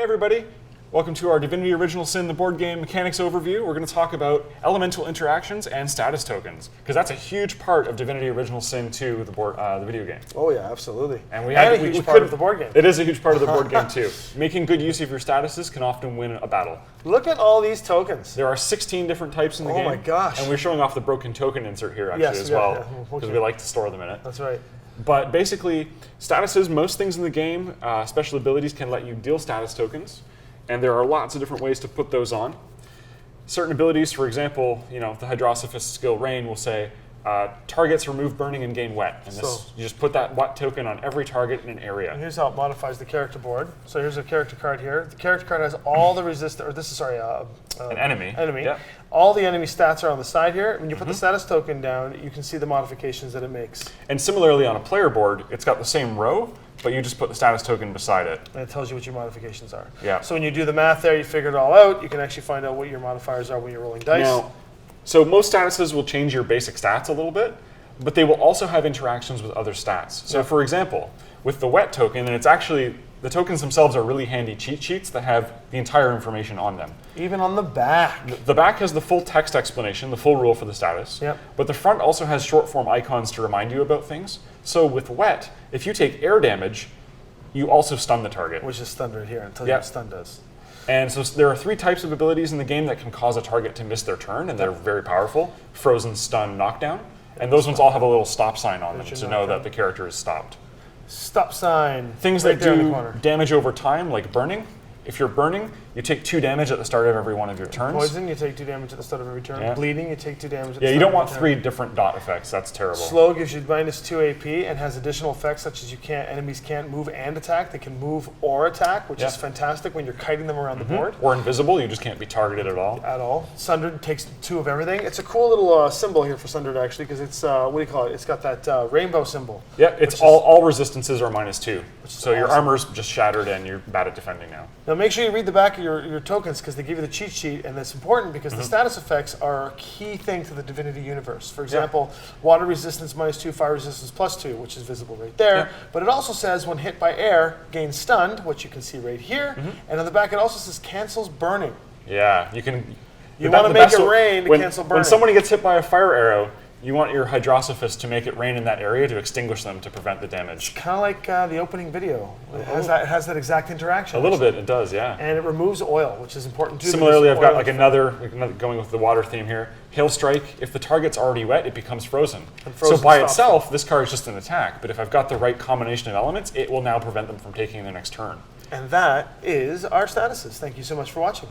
everybody. Welcome to our Divinity Original Sin, the board game mechanics overview. We're going to talk about elemental interactions and status tokens, because that's a huge part of Divinity Original Sin 2, the video game. Oh yeah, absolutely. And a huge part of the board game. It is a huge part of the board game too. Making good use of your statuses can often win a battle. Look at all these tokens. There are 16 different types in the game. Oh my gosh. And we're showing off the broken token insert here actually as well, because we like to store them in it. That's right. But basically, statuses, most things in the game, special abilities can let you deal status tokens, and there are lots of different ways to put those on. Certain abilities, for example, the Hydrosophist skill Rain will say, targets remove burning and gain wet. And this, you just put that wet token on every target in an area. And here's how it modifies the character board. So here's a character card here. The character card has all the an enemy. Yep. All the enemy stats are on the side here. When you put the status token down, you can see the modifications that it makes. And similarly on a player board, it's got the same row, but you just put the status token beside it. And it tells you what your modifications are. Yeah. So when you do the math there, you figure it all out. You can actually find out what your modifiers are when you're rolling dice. Now, so most statuses will change your basic stats a little bit, but they will also have interactions with other stats. So for example, with the wet token, and it's actually, the tokens themselves are really handy cheat sheets that have the entire information on them. Even on the back. The back has the full text explanation, the full rule for the status. Yep. But the front also has short form icons to remind you about things. So with wet, if you take air damage, you also stun the target. Which is stunned right here, and tells you what stun does. And so there are 3 types of abilities in the game that can cause a target to miss their turn, and they're very powerful. Frozen, stun, knockdown. And those ones all have a little stop sign on them to know that the character is stopped. Stop sign. Things that do damage over time, like burning. If you're burning, you take 2 damage at the start of every one of your turns. Poison, you take 2 damage at the start of every turn. Yeah. Bleeding, you take 2 damage at the start of every turn. Yeah, you don't want 3 different dot effects. That's terrible. Slow gives you -2 AP and has additional effects such as enemies can't move and attack. They can move or attack, which is fantastic when you're kiting them around the board. Or invisible, you just can't be targeted at all. Sundered takes 2 of everything. It's a cool little symbol here for Sundered actually, because it's, what do you call it? It's got that rainbow symbol. Yeah, it's all resistances are -2. So your armor's just shattered and you're bad at defending now. Now make sure you read the back of your tokens, because they give you the cheat sheet, and that's important because the status effects are a key thing to the Divinity universe. For example, water resistance -2, fire resistance +2, which is visible right there. But it also says when hit by air, gain stunned, which you can see right here. And on the back it also says cancels burning. Yeah, you can. You want to make it rain to cancel burning. When somebody gets hit by a fire arrow, you want your Hydrosophist to make it rain in that area to extinguish them to prevent the damage. Kind of like the opening video. It has that exact interaction. A little bit, it does, yeah. And it removes oil, which is important too. Similarly, I've got like another going with the water theme here. Hail Strike, if the target's already wet, it becomes frozen. So by itself, this card is just an attack, but if I've got the right combination of elements, it will now prevent them from taking their next turn. And that is our statuses. Thank you so much for watching.